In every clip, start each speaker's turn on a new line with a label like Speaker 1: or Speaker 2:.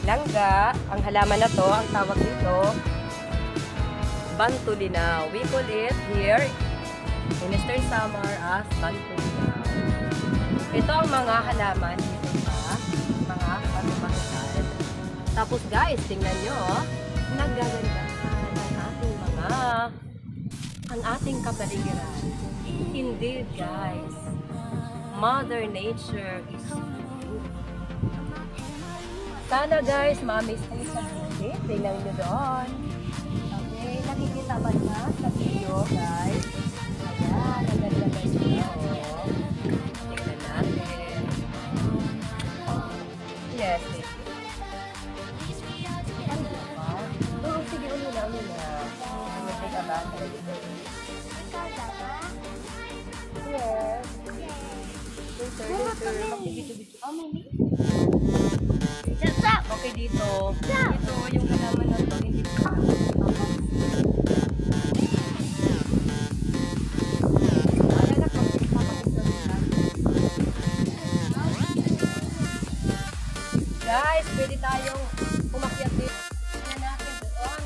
Speaker 1: langga. Ang halaman na to, ang tawag dito, Bantulinaw. We call it here in Eastern Samar as Bantulinaw. Ito ang mga halaman dito sa mga patubasan. Tapos guys, tingnan nyo, naggagandahan ang ating kapaligiran. Indeed guys, Mother Nature is good. Sana guys, ma-miss kayo sa buhay. Tingnan nyo doon. Okay, nakikita ba na sa video guys? Ayan, ang ganda guys na oh. Tingnan natin. Yes, oo, sige, uli na. May ka ba? Yes. Later. Okay, dito. Ito, yung halaman na ito, hindi pa. Guys, pwede tayong umakyat dito. Tingnan natin doon.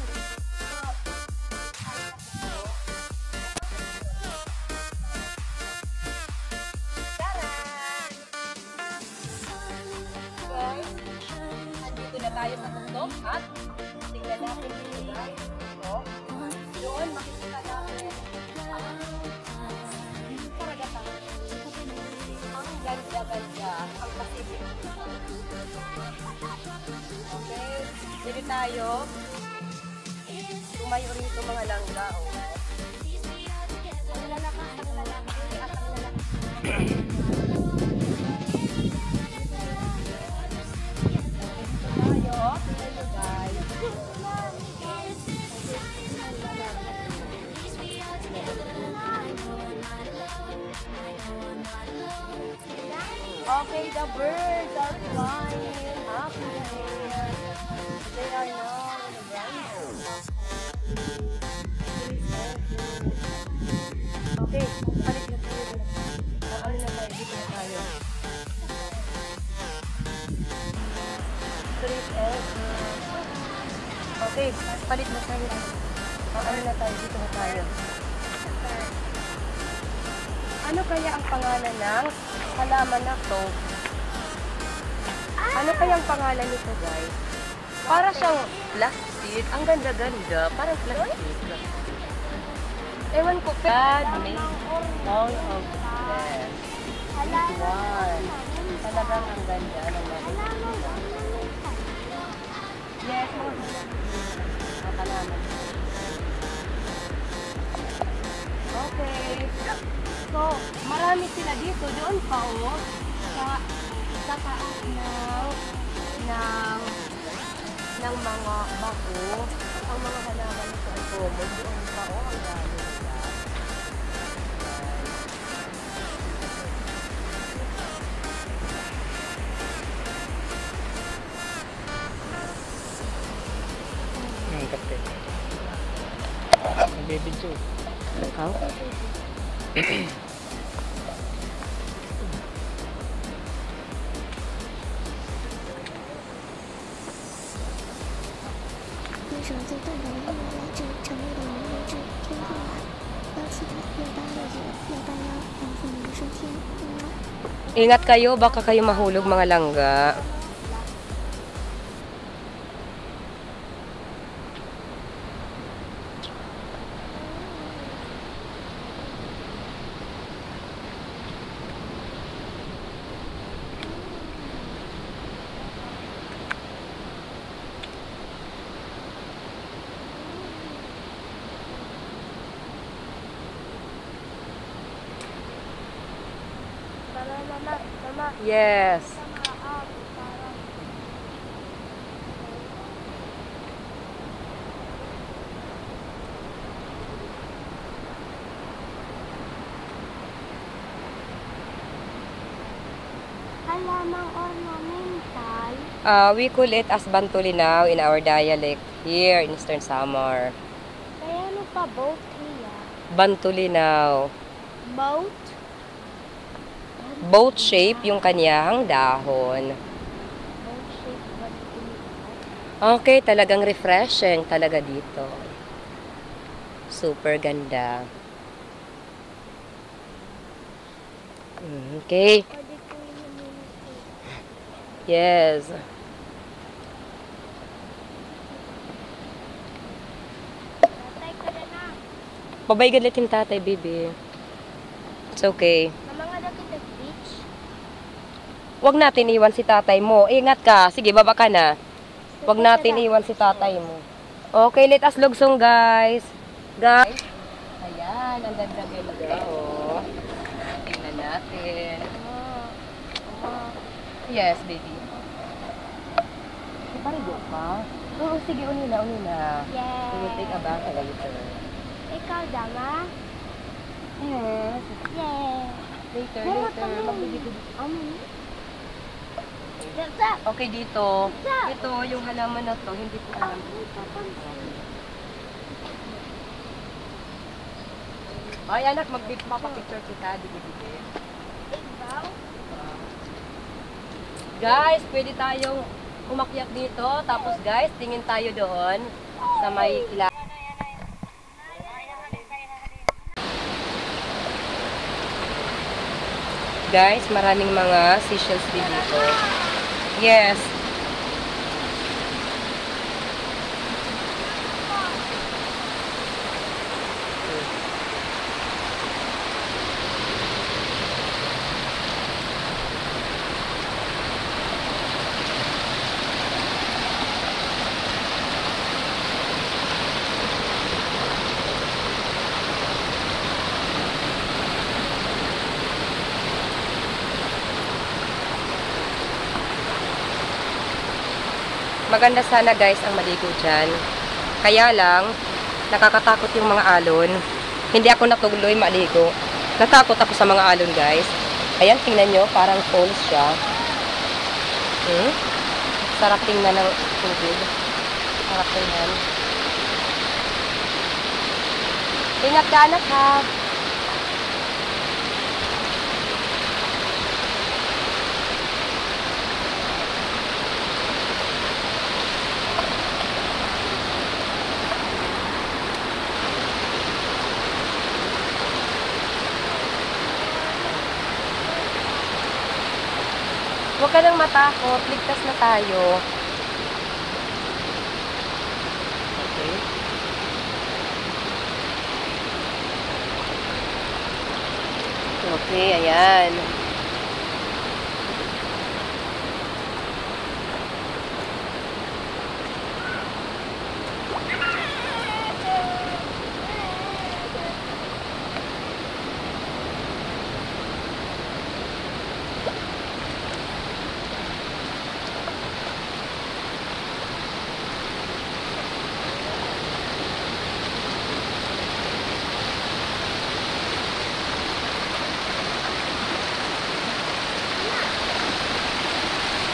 Speaker 1: Guys, andito na tayo sa bundok at tingnan natin dito guys. Doon, makikita natin karagatan. Ang ganda-ganda. Ang Pacific. Okay, dito tayo. Tumayo rito mga langga. Ang lalaki. Okay, the birds are flying up in the air. They are now in the ground. Okay, palit na tayo. Ano na tayo? Dito na tayo. Okay, palit na tayo. Ano na tayo? Dito na tayo. Ano kaya ang pangalan ng halaman na to? Ano kaya ang pangalan nito guys? Para siyang plastic. Ang ganda-ganda. Parang plastic. Ewan ko. God made all of this. This one. Talagang ang ganda ng mga. Yes. Ang halaman. Okay. So, marami sila dito. Doon pa sa taas ng mga bako. Ang mga halaman nito ay common. Doon pa ang dami nila.
Speaker 2: Ang kape. Nagbibidyo.
Speaker 1: Ikaw? Ingat kayo, baka kayo mahulog mga langga. Yes.
Speaker 3: Halamang ornamental.
Speaker 1: We call it as Bantulinaw in our dialect here in Eastern Samar.
Speaker 3: Kaya ano pa boat niya?
Speaker 1: Bantulinaw.
Speaker 3: Boat?
Speaker 1: Boat shape yung kanyang dahon.
Speaker 3: Boat shape Bantulinaw.
Speaker 1: Okay, talagang refreshing talaga dito. Super ganda. Okay. Yes.
Speaker 3: Tatay ka na na.
Speaker 1: Babay galitin tatay, baby. It's okay.
Speaker 3: Mama nga dati sa beach.
Speaker 1: Huwag natin iwan si tatay mo. Ingat ka. Sige, baba ka na. Huwag natin iwan si tatay mo. Okay, let us lugsong, guys. Guys. Ayan, ang ganda-ganda, oh. Tingnan natin. Yes, baby. Parigo ka? Oo, sige, unina. We will take a bath later.
Speaker 3: Ikaw, Dama?
Speaker 1: Yes.
Speaker 3: Yeah.
Speaker 1: Later. Magbibigay.
Speaker 3: Dasa.
Speaker 1: Okay, dito. Ito, yung halaman na to, hindi ko alam. Ay, anak, mapapicture kita. Digi-digi.
Speaker 3: Ikaw?
Speaker 1: Guys, pwede tayong umakyat dito. Tapos guys, tingin tayo doon sa may ila. Guys, maraming mga seashells din dito. Yes. Maganda sana guys ang maligo dyan. Kaya lang, nakakatakot yung mga alon. Hindi ako natuloy maligo. Natakot ako sa mga alon guys. Ayan, tingnan nyo, parang falls siya. Sarap tingnan ng tubig. Sarap tingnan. Ingat ka anak ha. Huwag ka nang matakot. Ligtas na tayo. Okay. Okay, ayan.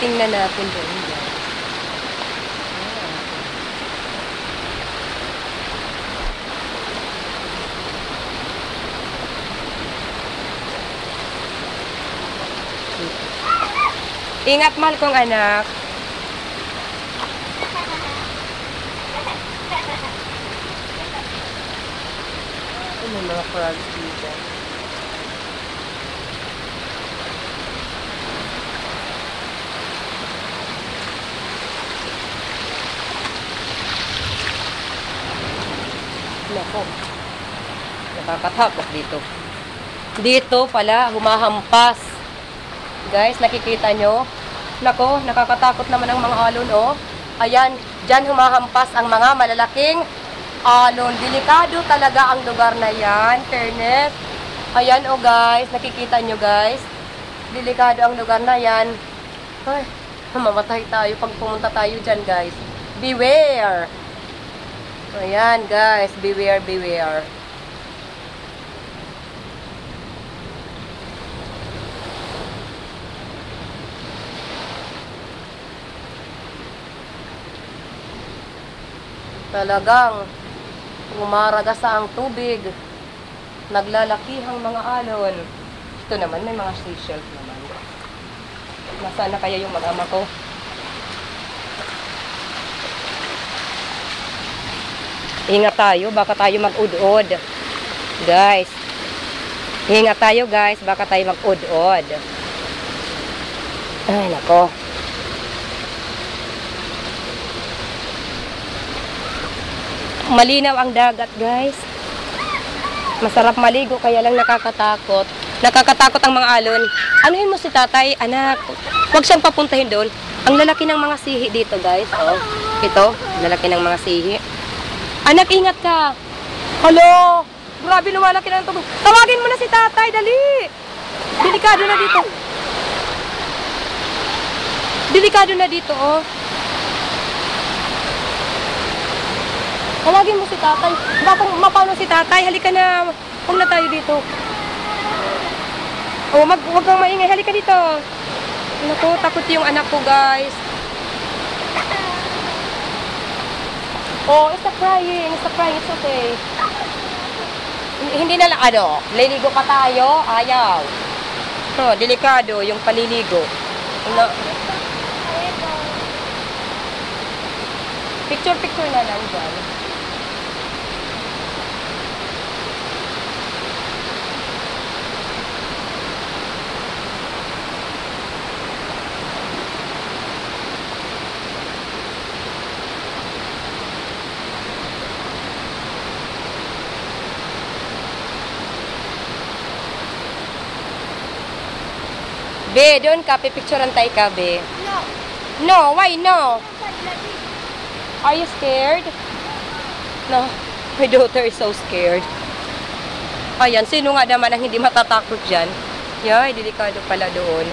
Speaker 1: Tingnan natin doon guys. Ingat mahal kong anak. Ano mga frogs dito? Nako. Nakakatakot dito. Dito pala, humahampas. Guys, nakikita nyo? Nako, nakakatakot naman ang mga alon, oh. Ayan, dyan humahampas ang mga malalaking alon. Delikado talaga ang lugar na yan. Fairness. Ayan, oh guys, nakikita nyo guys. Delikado ang lugar na yan. Ay, mamamatay tayo pag pumunta tayo dyan, guys. Beware! Ayan, guys. Beware, beware. Talagang umaragasa ang tubig. Naglalakihang mga alon. Ito naman, may mga seashells naman. Nasaan na kaya yung mag-ama ko? Ingat tayo, baka tayo mag-ud-od. Guys. Ingat tayo guys, baka tayo mag-ud-od. Ay, nako. Malinaw ang dagat guys. Masarap maligo, kaya lang nakakatakot. Nakakatakot ang mga alon. Anuhin mo si tatay, anak. Huwag siyang papuntahin doon. Ang lalaki ng mga sihi dito guys. Oh, ito, lalaki ng mga sihi. Anak, ingat ka. Hello. Grabe, lumalaki na ng tubig. Tawagin mo na si tatay, dali. Delikado na dito. Delikado na dito, oh. Tawagin mo si tatay. Baka mapano si tatay. Halika na. Huwag na tayo dito. Oh, huwag kang maingay. Halika dito. Naku, takot yung anak ko, guys. Oh, stop crying. Stop crying. It's okay. Hindi na lang, ano, liligo pa tayo. Ayaw. Oh, delikado yung paliligo. No. Picture na lang dyan. Be, doon ka, pipicturean tayo ka, be.
Speaker 3: No.
Speaker 1: No, why no? Are you scared? No, my daughter is so scared. Ayan, sino nga naman ang hindi matatakot dyan? Yay, delikado pala doon.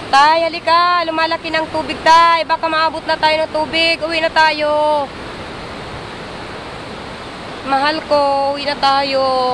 Speaker 1: Tay, halika. Lumalaki ng tubig, tay. Baka maabot na tayo ng tubig. Uwi na tayo. Mahal ko, uwi na tayo.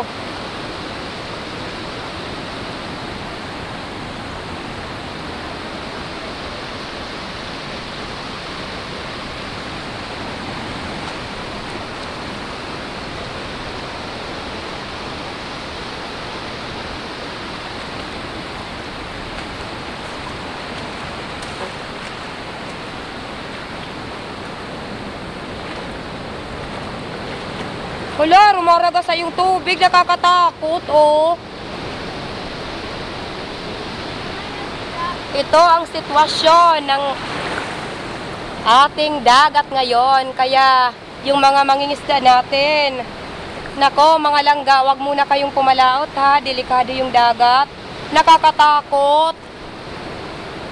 Speaker 1: Wala, rumaraga sa yung tubig, nakakatakot, oh. Ito ang sitwasyon ng ating dagat ngayon. Kaya, yung mga mangingisda natin, nako, mga langga, wag muna kayong pumalaot, ha. Delikado yung dagat. Nakakatakot.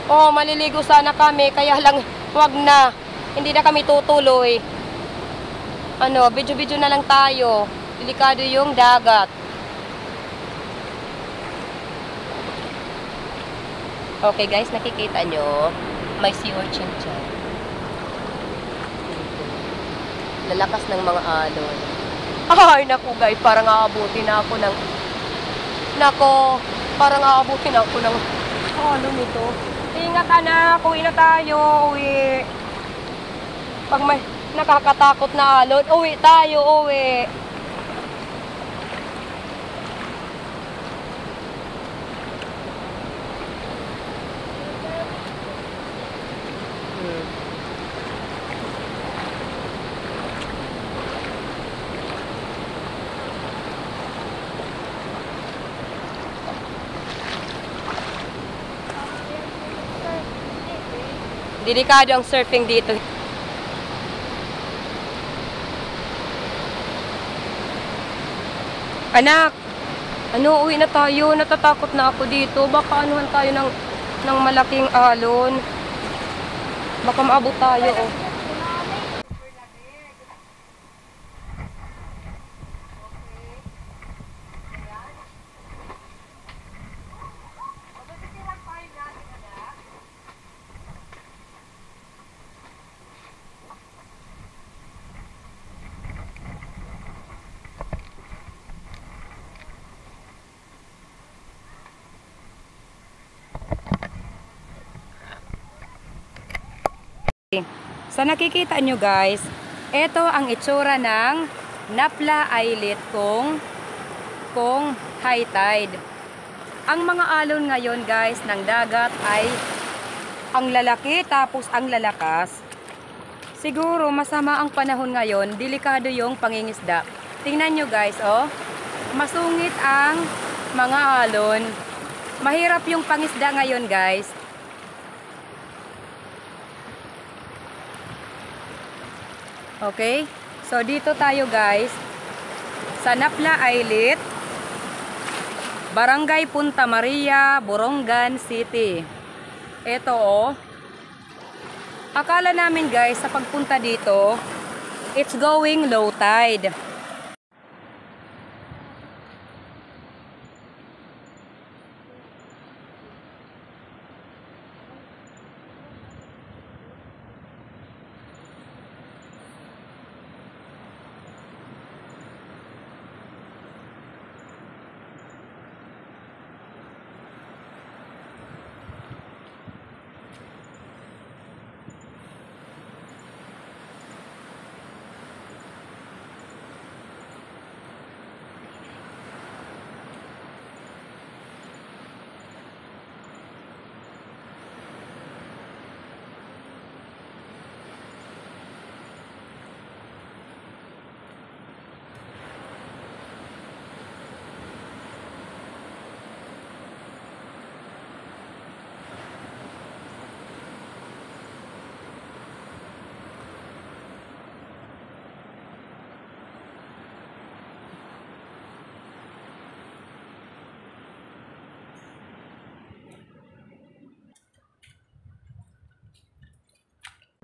Speaker 1: Oh, maliligo sana kami, kaya lang, wag na. Hindi na kami tutuloy. Ano, video-video na lang tayo. Delikado yung dagat. Okay guys, nakikita nyo, may sea urchin dyan. Lalakas ng mga alon. Ay, naku guys, parang aabutin na ako ng... Nako, parang aabutin ako ng alon nito. Ingat anak, uwi na tayo, uwi. Pag may... nakakatakot na alon. Uwi tayo, uwi. Delikado ang surfing dito. Anak, ano, uwi na tayo. Natatakot na ako dito. Baka anuhan tayo ng malaking alon. Baka maabot tayo, oh. Sa nakikita nyo guys, ito ang itsura ng Napla Islet kung kung high tide. Ang mga alon ngayon guys ng dagat ay ang lalaki tapos ang lalakas. Siguro masama ang panahon ngayon, delikado yung pangingisda. Tingnan nyo guys, oh. Masungit ang mga alon. Mahirap yung pangisda ngayon guys. Okay? So dito tayo guys sa Napla Islet, Barangay Punta Maria, Borongan City. Ito oh. Akala namin guys sa pagpunta dito, it's going low tide.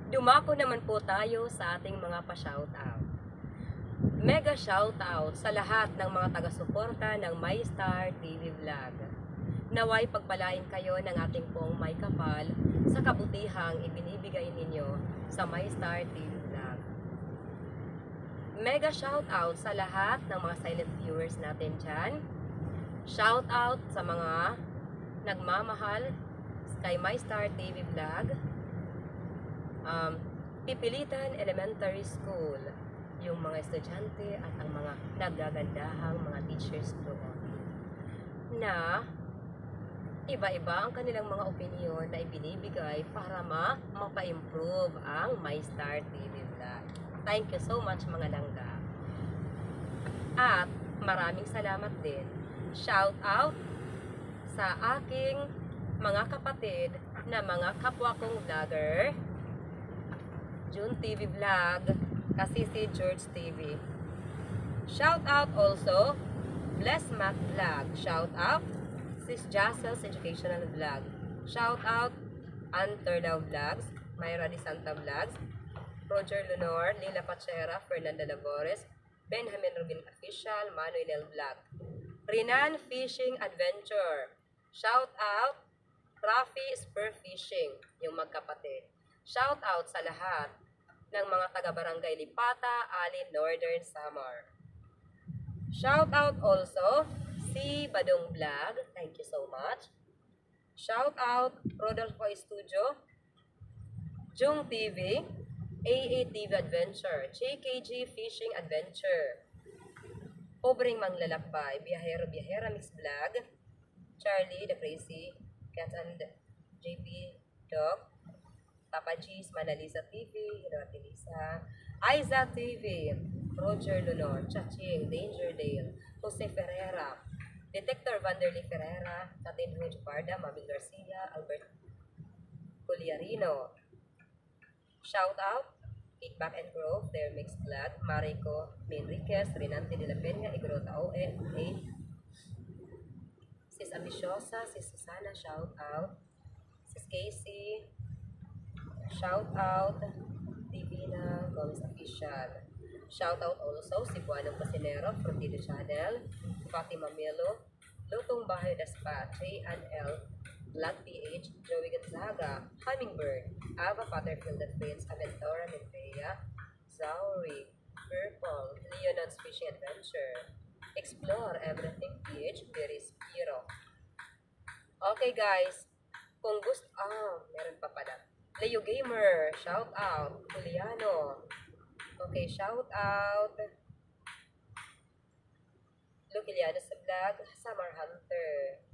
Speaker 1: Dumako naman po tayo sa ating mga pa-shoutout. Mega shoutout sa lahat ng mga taga-suporta ng MyStar TV Vlog. Naway pagpalain kayo ng ating pong may kapal sa kabutihang ibinibigay ninyo sa MyStar TV Vlog. Mega shoutout sa lahat ng mga silent viewers natin dyan. Shoutout sa mga nagmamahal kay MyStar TV Vlog. Pipilitan Elementary School, yung mga estudyante at ang mga nagagandahang mga teachers doon na iba-iba ang kanilang mga opinion na ibinibigay para mapa-improve ang MyStar TV Vlog. Thank you so much mga langga. At maraming salamat din. Shout out sa aking mga kapatid na mga kapwa kong vlogger, June TV Vlog, Kasisi George TV. Shout out also Bless Mac Vlog. Shout out Sis Jacel's Educational Vlog. Shout out Anterdao Vlogs, Mayra Di Santa Vlogs, Roger Lunor, Lila Pachera, Fernanda Labores, Benjamin Rubin Official, Manuel Vlog. Rinan Fishing Adventure. Shout out Rafi Spur Fishing, yung magkapatid. Shout out sa lahat ng mga taga-barangay Lipata, Alin, Northern Samar. Shout out also si Badong Vlog. Thank you so much. Shout out Rodolfo Studio, Jung TV, AA TV Adventure, JKG Fishing Adventure, Pobreng Manglalakbay, Biyahero Mix Vlog, Charlie the Crazy Cat and JP Dog, Papa G's, Manalisa TV, Hirati Lisa, Aiza TV, Roger Lunor, Chaching, Danger Dale, Jose Ferreira, Detector Vanderlei Ferreira, Tatin Ruj Parda, Mabel Garcia, Albert Culiarino. Shout out, Kickback and Grove, Their Mixed Vlog, Marico Enriquez, Renante de la Peña, Igrota OE, Sis Ambiciosa, Sis Susana, shout out, Sis Casey, shout out, Divina Gomez Official. Shout out also si Buanong Pasinero, Frontido Channel, Fatima Melo, Lutong Bahay Daspa, J&L, Vlog PH, Joey Gonzaga, Hummingbird, Ava Patterfield and Prince, Aventura Mentea, Zauri, Purple, Leonard's Fishing Adventure, Explore Everything PH, Very Spiro. Okay guys, kung gusto, meron pa pala. Leo Gamer, shout out. Juliano. Okay, shout out. Luciliano sa Vlog, Summer Hunter,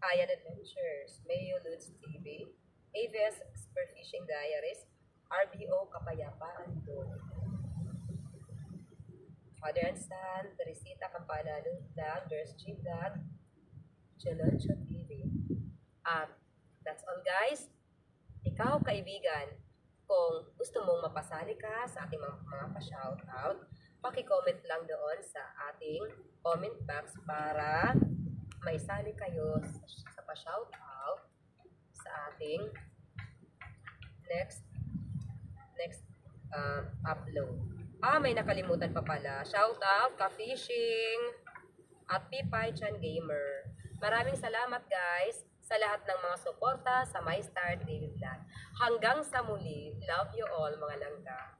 Speaker 1: Ayan Adventures, Mayo Lutz TV, AVS Spearfishing Diaries, RBO Kapayapaan Doon, Father and Son, Teresita Campanado Vlog, Girls G Vlog, Cheloncho TV. That's all guys. Ikaw kaibigan, kung gusto mong mapasali ka sa ating mga pa-shoutout, paki-comment lang doon sa ating comment box para maisali kayo sa pa-shoutout sa ating next upload. May nakalimutan pa pala. Shoutout ka-fishing at Pipay Chan Gamer. Maraming salamat guys sa lahat ng mga suporta sa My Star Daily Vlog. Hanggang sa muli, love you all mga langga.